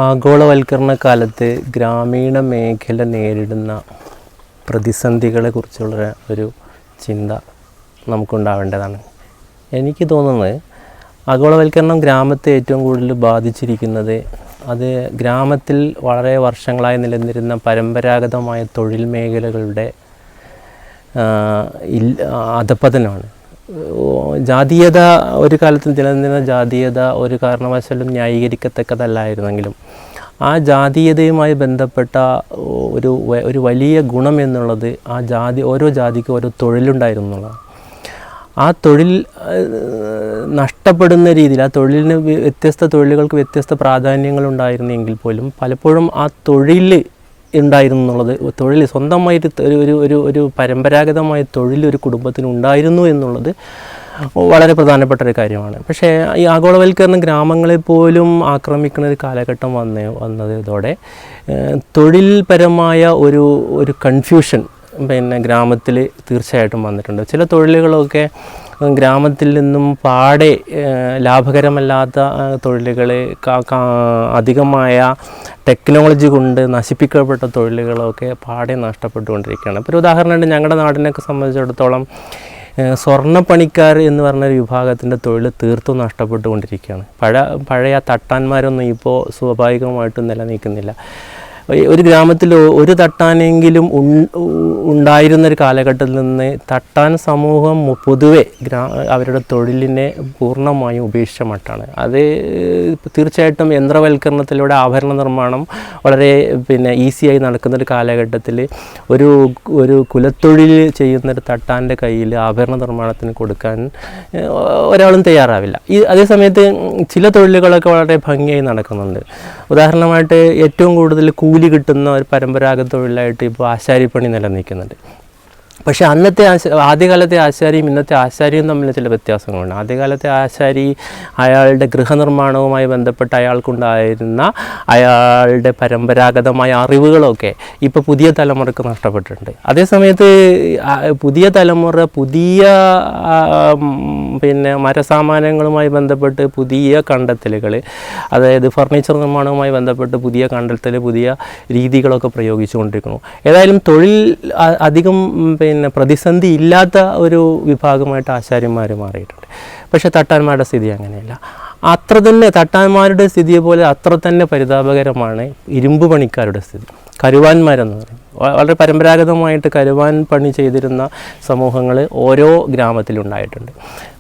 ആഗോളവൽക്കരണ കാലത്ത് ഗ്രാമീണ മേഖല നേരിടുന്ന പ്രതിസന്ധികളെക്കുറിച്ചുള്ള ഒരു ചിന്ത നമുക്കുണ്ടാവേണ്ടതാണ്. എനിക്ക് തോന്നുന്നത് ആഗോളവൽക്കരണം ഗ്രാമത്തെ ഏറ്റവും കൂടുതൽ ബാധിച്ചിരിക്കുന്നത് അത് ഗ്രാമത്തിൽ വളരെ വർഷങ്ങളായി നിലനിന്നിരുന്ന പരമ്പരാഗതമായ തൊഴിൽ മേഖലകളുടെ അധപ്പതനമാണ്. ജാതീയത ഒരു കാലത്ത് നിലനിന്ന ജാതീയത ഒരു കാരണവശാലും ന്യായീകരിക്കത്തക്കതല്ലായിരുന്നെങ്കിലും ആ ജാതീയതയുമായി ബന്ധപ്പെട്ട ഒരു വലിയ ഗുണം എന്നുള്ളത് ഓരോ ജാതിക്കും ഓരോ തൊഴിലുണ്ടായിരുന്നു എന്നുള്ളതാണ്. ആ തൊഴിൽ നഷ്ടപ്പെടുന്ന രീതിയിൽ ആ തൊഴിലിന് വ്യത്യസ്ത തൊഴിലുകൾക്ക് വ്യത്യസ്ത പ്രാധാന്യങ്ങളുണ്ടായിരുന്നെങ്കിൽ പോലും പലപ്പോഴും ആ തൊഴിൽ ഉണ്ടായിരുന്നു എന്നുള്ളത്, തൊഴിൽ സ്വന്തമായിട്ട് ഒരു പരമ്പരാഗതമായ തൊഴിൽ ഒരു കുടുംബത്തിന് ഉണ്ടായിരുന്നു എന്നുള്ളത് വളരെ പ്രധാനപ്പെട്ട ഒരു കാര്യമാണ്. പക്ഷേ ഈ ആഗോളവൽക്കരണം ഗ്രാമങ്ങളെ പോലും ആക്രമിക്കുന്ന ഒരു കാലഘട്ടം വന്നതോടെ തൊഴിൽപരമായ ഒരു കൺഫ്യൂഷൻ ഗ്രാമത്തിൽ തീർച്ചയായിട്ടും വന്നിട്ടുണ്ട്. ചില തൊഴിലുകളൊക്കെ ഗ്രാമത്തിൽ നിന്നും പാടെ ലാഭകരമല്ലാത്ത തൊഴിലുകൾ, അധികമായ ടെക്നോളജി കൊണ്ട് നശിപ്പിക്കപ്പെട്ട തൊഴിലുകളൊക്കെ പാടെ നഷ്ടപ്പെട്ടുകൊണ്ടിരിക്കുകയാണ്. ഇപ്പോൾ ഒരു ഉദാഹരണമായിട്ട് ഞങ്ങളുടെ നാടിനൊക്കെ സംബന്ധിച്ചിടത്തോളം സ്വർണ്ണപ്പണിക്കാർ എന്ന് പറഞ്ഞൊരു വിഭാഗത്തിൻ്റെ തൊഴിൽ തീർത്തും നഷ്ടപ്പെട്ടുകൊണ്ടിരിക്കുകയാണ്. പഴയ തട്ടാന്മാരൊന്നും ഇപ്പോൾ സ്വാഭാവികമായിട്ടും നിലനിൽക്കുന്നില്ല. ഒരു ഗ്രാമത്തിൽ ഒരു തട്ടാനെങ്കിലും ഉണ്ടായിരുന്നൊരു കാലഘട്ടത്തിൽ നിന്ന് തട്ടാൻ സമൂഹം പൊതുവെ അവരുടെ തൊഴിലിനെ പൂർണ്ണമായും ഉപേക്ഷിച്ച മട്ടാണ്. അത് തീർച്ചയായിട്ടും യന്ത്രവൽക്കരണത്തിലൂടെ ആഭരണ നിർമ്മാണം വളരെ ഈസിയായി നടക്കുന്നൊരു കാലഘട്ടത്തിൽ ഒരു കുലത്തൊഴിൽ ചെയ്യുന്നൊരു തട്ടാൻ്റെ കയ്യിൽ ആഭരണ നിർമ്മാണത്തിന് കൊടുക്കാൻ ഒരാളും തയ്യാറാവില്ല. അതേസമയത്ത് ചില തൊഴിലുകളൊക്കെ വളരെ ഭംഗിയായി നടക്കുന്നുണ്ട്. ഉദാഹരണമായിട്ട് ഏറ്റവും കൂടുതൽ കൂലി കിട്ടുന്ന ഒരു പരമ്പരാഗത തൊഴിലായിട്ട് ഇപ്പോൾ ആശാരിപ്പണി നിലനിൽക്കുന്നുണ്ട്. പക്ഷേ ആദ്യകാലത്തെ ആശാരിയും ഇന്നത്തെ ആശാരിയും തമ്മിൽ ചില വ്യത്യാസങ്ങളുണ്ട്. ആദ്യകാലത്തെ ആശാരി അയാളുടെ ഗൃഹനിർമ്മാണവുമായി ബന്ധപ്പെട്ട് അയാൾക്കുണ്ടായിരുന്ന അയാളുടെ പരമ്പരാഗതമായ അറിവുകളൊക്കെ ഇപ്പോൾ പുതിയ തലമുറക്ക് നഷ്ടപ്പെട്ടിട്ടുണ്ട്. അതേസമയത്ത് പുതിയ തലമുറ പുതിയ മരസാമാനങ്ങളുമായി ബന്ധപ്പെട്ട് പുതിയ കണ്ടെത്തലുകൾ, അതായത് ഫർണിച്ചർ നിർമ്മാണവുമായി ബന്ധപ്പെട്ട് പുതിയ കണ്ടെത്തൽ, പുതിയ രീതികളൊക്കെ പ്രയോഗിച്ചുകൊണ്ടിരിക്കുന്നു. ഏതായാലും തൊഴിൽ അധികം പ്രതിസന്ധി ഇല്ലാത്ത ഒരു വിഭാഗമായിട്ട് ആശാരിമാർ മാറിയിട്ടുണ്ട്. പക്ഷേ തട്ടാന്മാരുടെ സ്ഥിതി അങ്ങനെയല്ല. അത്ര തന്നെ തട്ടാന്മാരുടെ സ്ഥിതിയെ പോലെ അത്ര തന്നെ പരിതാപകരമാണ് ഇരുമ്പ് പണിക്കാരുടെ സ്ഥിതി. കരുവാന്മാരെന്ന് പറയും. വളരെ പരമ്പരാഗതമായിട്ട് കരുവാൻ പണി ചെയ്തിരുന്ന സമൂഹങ്ങൾ ഓരോ ഗ്രാമത്തിലുണ്ടായിട്ടുണ്ട്.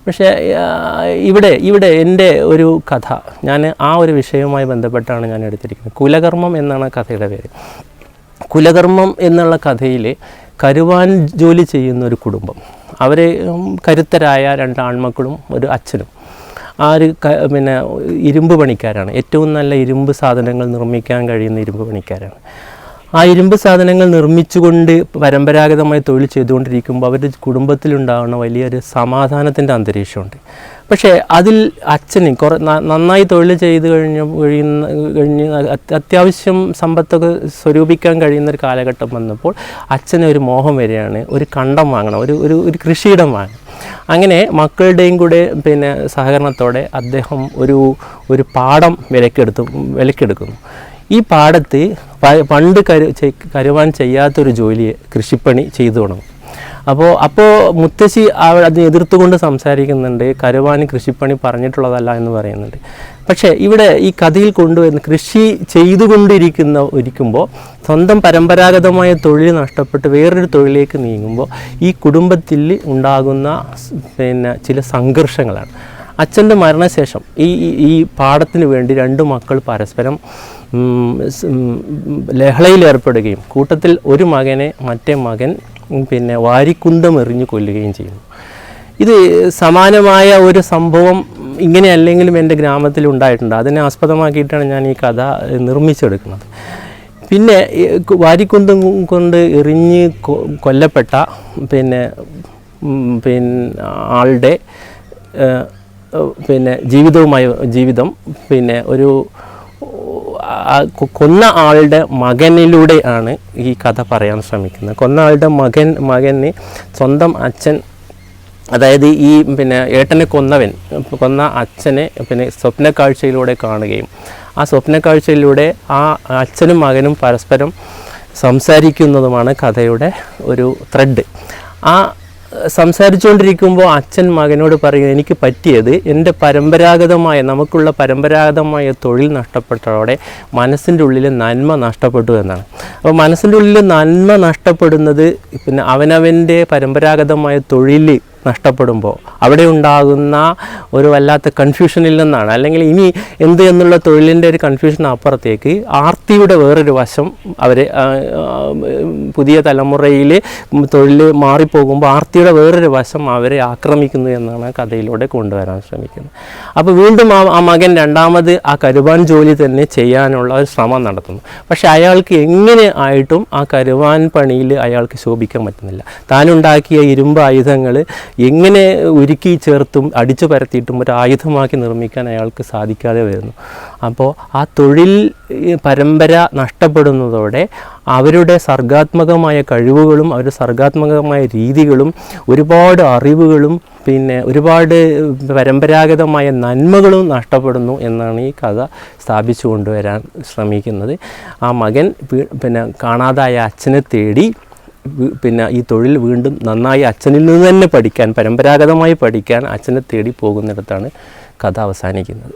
പക്ഷേ ഇവിടെ എൻ്റെ ഒരു കഥ ഞാൻ ആ ഒരു വിഷയവുമായി ബന്ധപ്പെട്ടാണ് ഞാൻ എടുത്തിരിക്കുന്നത്. കുലകർമ്മം എന്നാണ് കഥയുടെ പേര്. കുലകർമ്മം എന്നുള്ള കഥയിൽ കരുവാൻ ജോലി ചെയ്യുന്ന ഒരു കുടുംബം, അവർ കരുത്തരായ 2 ആൺമക്കളും ഒരു അച്ഛനും. ആ ഒരു ഇരുമ്പ് പണിക്കാരാണ്. ഏറ്റവും നല്ല ഇരുമ്പ് സാധനങ്ങൾ നിർമ്മിക്കാൻ കഴിയുന്ന ഇരുമ്പ് പണിക്കാരാണ്. ആ ഇരുമ്പ് സാധനങ്ങൾ നിർമ്മിച്ചുകൊണ്ട് പരമ്പരാഗതമായി തൊഴിൽ ചെയ്തുകൊണ്ടിരിക്കുമ്പോൾ അവരുടെ കുടുംബത്തിലുണ്ടാകുന്ന വലിയൊരു സമാധാനത്തിൻ്റെ അന്തരീക്ഷമുണ്ട്. പക്ഷേ അതിൽ അച്ഛന് നന്നായി തൊഴിൽ ചെയ്ത് കഴിഞ്ഞ് അത്യാവശ്യം സമ്പത്തൊക്കെ സ്വരൂപിക്കാൻ കഴിയുന്നൊരു കാലഘട്ടം വന്നപ്പോൾ അച്ഛന് ഒരു മോഹം വരികയാണ്, ഒരു കണ്ടം വാങ്ങണം, ഒരു കൃഷിയിടം വാങ്ങണം. അങ്ങനെ മക്കളുടെയും കൂടെ സഹകരണത്തോടെ അദ്ദേഹം ഒരു പാടം വിലക്കെടുക്കുന്നു. ഈ പാടത്ത് പണ്ട് കരുവാൻ ചെയ്യാത്തൊരു ജോലിയെ കൃഷിപ്പണി ചെയ്തു തുടങ്ങും. അപ്പോൾ മുത്തശ്ശി അതിനെ എതിർത്തുകൊണ്ട് സംസാരിക്കുന്നുണ്ട്. കരുവാന് കൃഷിപ്പണി പറഞ്ഞിട്ടുള്ളതല്ല എന്ന് പറയുന്നുണ്ട്. പക്ഷേ ഇവിടെ ഈ കഥയിൽ കൊണ്ടുവരുന്ന കൃഷി ചെയ്തുകൊണ്ടിരിക്കുമ്പോൾ സ്വന്തം പരമ്പരാഗതമായ തൊഴിൽ നഷ്ടപ്പെട്ട് വേറൊരു തൊഴിലേക്ക് നീങ്ങുമ്പോൾ ഈ കുടുംബത്തിൽ ഉണ്ടാകുന്ന ചില സംഘർഷങ്ങളാണ്. അച്ഛൻ്റെ മരണശേഷം ഈ പാടത്തിന് വേണ്ടി 2 മക്കൾ പരസ്പരം ലഹളയിലേർപ്പെടുകയും കൂട്ടത്തിൽ ഒരു മകനെ മറ്റേ മകൻ വാരിക്കുന്തം എറിഞ്ഞു കൊല്ലുകയും ചെയ്യുന്നു. ഇത് സമാനമായ ഒരു സംഭവം ഇങ്ങനെയല്ലെങ്കിലും എൻ്റെ ഗ്രാമത്തിൽ ഉണ്ടായിട്ടുണ്ട്. അതിനെ ആസ്പദമാക്കിയിട്ടാണ് ഞാൻ ഈ കഥ നിർമ്മിച്ചെടുക്കുന്നത്. പിന്നെ വാരിക്കുന്തം കൊണ്ട് എറിഞ്ഞ് കൊല്ലപ്പെട്ട ആളുടെ ജീവിതം ഒരു കൊന്ന ആളുടെ മകനിലൂടെയാണ് ഈ കഥ പറയാൻ ശ്രമിക്കുന്നത്. കൊന്ന ആളുടെ മകന് സ്വന്തം അച്ഛൻ അതായത് ഈ ഏട്ടനെ കൊന്ന അച്ഛനെ സ്വപ്നക്കാഴ്ചയിലൂടെ കാണുകയും ആ സ്വപ്നക്കാഴ്ചയിലൂടെ ആ അച്ഛനും മകനും പരസ്പരം സംസാരിക്കുന്നതുമാണ് കഥയുടെ ഒരു ത്രെഡ്. ആ സംസാരിച്ചുകൊണ്ടിരിക്കുമ്പോൾ അച്ഛൻ മകനോട് പറയും, എനിക്ക് പറ്റിയത് എൻ്റെ നമുക്കുള്ള പരമ്പരാഗതമായ തൊഴിൽ നഷ്ടപ്പെട്ടതോടെ മനസ്സിൻ്റെ ഉള്ളിൽ നന്മ നഷ്ടപ്പെട്ടു എന്നാണ്. അപ്പോൾ മനസ്സിൻ്റെ ഉള്ളിൽ നന്മ നഷ്ടപ്പെടുന്നത് പിന്നെ അവനവൻ്റെ പരമ്പരാഗതമായ തൊഴിൽ നഷ്ടപ്പെടുമ്പോൾ അവിടെ ഉണ്ടാകുന്ന ഒരു വല്ലാത്ത കൺഫ്യൂഷനിൽ നിന്നാണ്. അല്ലെങ്കിൽ ഇനി എന്ത് എന്നുള്ള തൊഴിലിൻ്റെ ഒരു കൺഫ്യൂഷൻ അപ്പുറത്തേക്ക് ആർത്തിയുടെ വേറൊരു വശം അവരെ പുതിയ തലമുറയിൽ തൊഴിൽ മാറിപ്പോകുമ്പോൾ ആർത്തിയുടെ വേറൊരു വശം അവരെ ആക്രമിക്കുന്നു എന്നാണ് കഥയിലൂടെ കൊണ്ടുവരാൻ ശ്രമിക്കുന്നത്. അപ്പോൾ വീണ്ടും ആ മകൻ രണ്ടാമത് ആ കരുവാൻ ജോലി തന്നെ ചെയ്യാനുള്ള ഒരു ശ്രമം നടത്തുന്നു. പക്ഷേ അയാൾക്ക് എങ്ങനെ ആയിട്ടും ആ കരുവാൻ പണിയിൽ അയാൾക്ക് ശോഭിക്കാൻ പറ്റുന്നില്ല. താനുണ്ടാക്കിയ ഇരുമ്പ് ആയുധങ്ങൾ എങ്ങനെ ഉരുക്കി ചേർത്തും അടിച്ചു പരത്തിയിട്ടും ഒരു ആയുധമാക്കി നിർമ്മിക്കാൻ അയാൾക്ക് സാധിക്കാതെ വരുന്നു. അപ്പോൾ ആ തൊഴിൽ പരമ്പര നഷ്ടപ്പെടുന്നതോടെ അവരുടെ സർഗാത്മകമായ കഴിവുകളും അവരുടെ സർഗാത്മകമായ രീതികളും ഒരുപാട് അറിവുകളും പിന്നെ ഒരുപാട് പരമ്പരാഗതമായ നന്മകളും നഷ്ടപ്പെടുന്നു എന്നാണ് ഈ കഥ സ്ഥാപിച്ചു കൊണ്ടുവരാൻ ശ്രമിക്കുന്നത്. ആ മകൻ പിന്നെ കാണാതായ അച്ഛനെ തേടി പിന്നെ ഈ തൊഴിൽ വീണ്ടും നന്നായി അച്ഛനിൽ നിന്ന് തന്നെ പഠിക്കാൻ, പരമ്പരാഗതമായി പഠിക്കാൻ അച്ഛനെ തേടി പോകുന്നിടത്താണ് കഥ അവസാനിക്കുന്നത്.